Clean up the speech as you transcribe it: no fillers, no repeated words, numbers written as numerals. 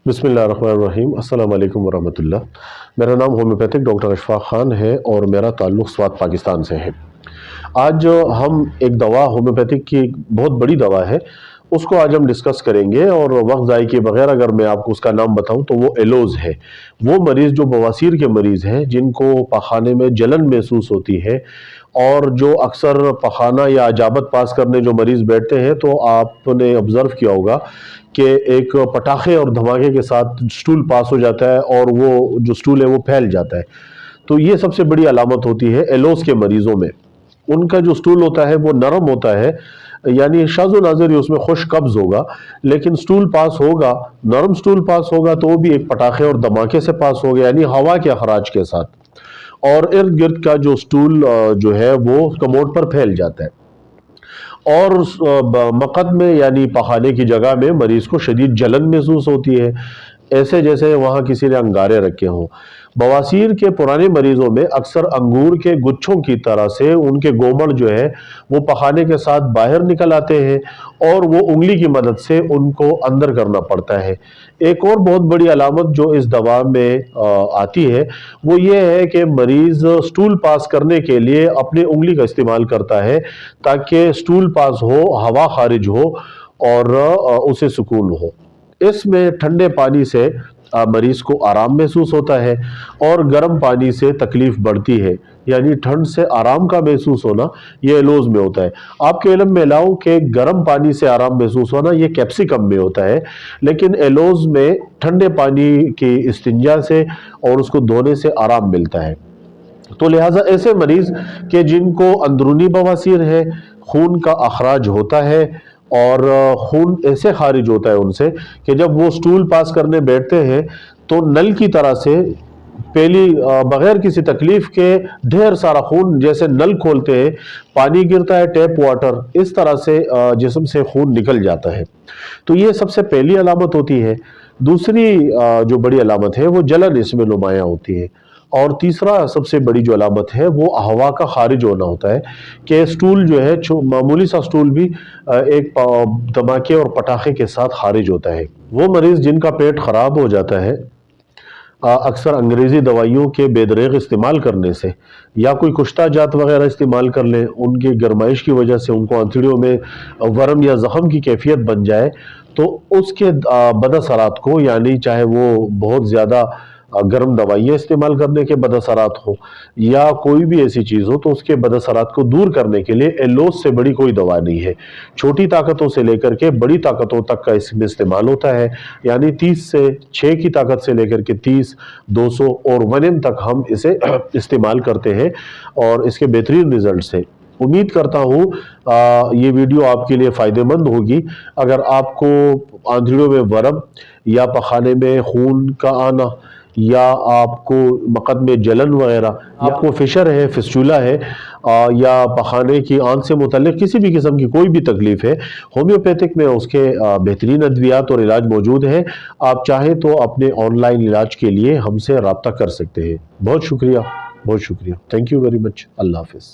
बिस्मिल्लाहिर्रहमानिर्रहीम, अस्सलाम वालेकुम वरहमतुल्लाह। मेरा नाम होम्योपैथिक डॉक्टर अशफाक ख़ान है और मेरा ताल्लुक़ स्वात पाकिस्तान से है। आज हम एक दवा होम्योपैथिक की बहुत बड़ी दवा है, उसको आज हम डिस्कस करेंगे। और वक्त ज़ाय के बगैर अगर मैं आपको उसका नाम बताऊं तो वो एलोज़ है। वो मरीज़ जो बवासीर के मरीज़ हैं, जिनको पखाने में जलन महसूस होती है, और जो अक्सर पखाना या अजाबत पास करने जो मरीज़ बैठते हैं, तो आपने ऑब्ज़र्व किया होगा कि एक पटाखे और धमाके के साथ स्टूल पास हो जाता है और वो जो स्टूल है वो फैल जाता है। तो ये सबसे बड़ी अलामत होती है एलोज़ के मरीज़ों में। उनका जो स्टूल होता है वो नरम होता है, यानी शाज़ो नाज़िर उसमें खुश कब्ज़ होगा, लेकिन स्टूल पास होगा, नरम स्टूल पास होगा तो वो भी एक पटाखे और धमाके से पास होगा, यानी हवा के अखराज के साथ, और इर्द गिर्द का जो स्टूल जो है वो कमोड पर फैल जाता है। और मक़द में यानी पखाने की जगह में मरीज़ को शदीद जलन महसूस होती है, ऐसे जैसे वहाँ किसी ने अंगारे रखे हों। बवासीर के पुराने मरीज़ों में अक्सर अंगूर के गुच्छों की तरह से उनके गोमड़ जो है वो पखाने के साथ बाहर निकल आते हैं, और वो उंगली की मदद से उनको अंदर करना पड़ता है। एक और बहुत बड़ी अलामत जो इस दवा में आती है वो ये है कि मरीज़ स्टूल पास करने के लिए अपनी उंगली का इस्तेमाल करता है, ताकि स्टूल पास हो, हवा खारिज हो और उसे सुकून हो। इसमें ठंडे पानी से मरीज़ को आराम महसूस होता है, और गर्म पानी से तकलीफ़ बढ़ती है, यानी ठंड से आराम का महसूस होना ये एलोज़ में होता है। आपके इल्म में लाऊं कि गर्म पानी से आराम महसूस होना ये कैप्सिकम में होता है, लेकिन एलोज़ में ठंडे पानी की इस्तिंजा से और उसको धोने से आराम मिलता है। तो लिहाजा ऐसे मरीज़ के जिनको अंदरूनी बवासीर है, खून का अखराज होता है और खून ऐसे खारिज होता है उनसे कि जब वो स्टूल पास करने बैठते हैं तो नल की तरह से पहली बगैर किसी तकलीफ के ढेर सारा खून, जैसे नल खोलते हैं पानी गिरता है टैप वाटर, इस तरह से जिस्म से खून निकल जाता है। तो ये सबसे पहली अलामत होती है। दूसरी जो बड़ी अलामत है वो जलन इसमें नुमायाँ होती है। और तीसरा सबसे बड़ी जो अलामत है वो हवा का खारिज होना होता है, कि स्टूल जो है मामूली सा स्टूल भी एक धमाके और पटाखे के साथ खारिज होता है। वो मरीज़ जिनका पेट ख़राब हो जाता है अक्सर अंग्रेज़ी दवाइयों के बेदरेग इस्तेमाल करने से, या कोई कुश्ता जात वगैरह इस्तेमाल कर लें, उनकी गर्माइश की वजह से उनको आंतड़ियों में वर्म या ज़ख़म की कैफियत बन जाए, तो उसके बदअसरात को, यानी चाहे वो बहुत ज़्यादा गर्म दवाइयाँ इस्तेमाल करने के बदअसरात हो या कोई भी ऐसी चीज़ हो, तो उसके बदअसरात को दूर करने के लिए एलोज़ से बड़ी कोई दवा नहीं है। छोटी ताकतों से लेकर के बड़ी ताकतों तक का इसमें इस्तेमाल होता है, यानी 30 से 6 की ताकत से लेकर के 30, 200 और 1M तक हम इसे इस्तेमाल करते हैं, और इसके बेहतरीन रिज़ल्ट है। उम्मीद करता हूँ ये वीडियो आपके लिए फ़ायदेमंद होगी। अगर आपको आंतड़ियों में वर्म या पखाने में खून का आना, या आपको मक़द में जलन वगैरह, आपको फिशर है, फिस्टूला है, या पखाने की आंत से मुतल्लिक़ किसी भी किस्म की कोई भी तकलीफ़ है, होम्योपैथिक में उसके बेहतरीन अद्वियात और इलाज मौजूद हैं। आप चाहें तो अपने ऑनलाइन इलाज के लिए हमसे रब्ता कर सकते हैं। बहुत शुक्रिया, बहुत शुक्रिया। Thank you very much. Allah हाफ़िज़।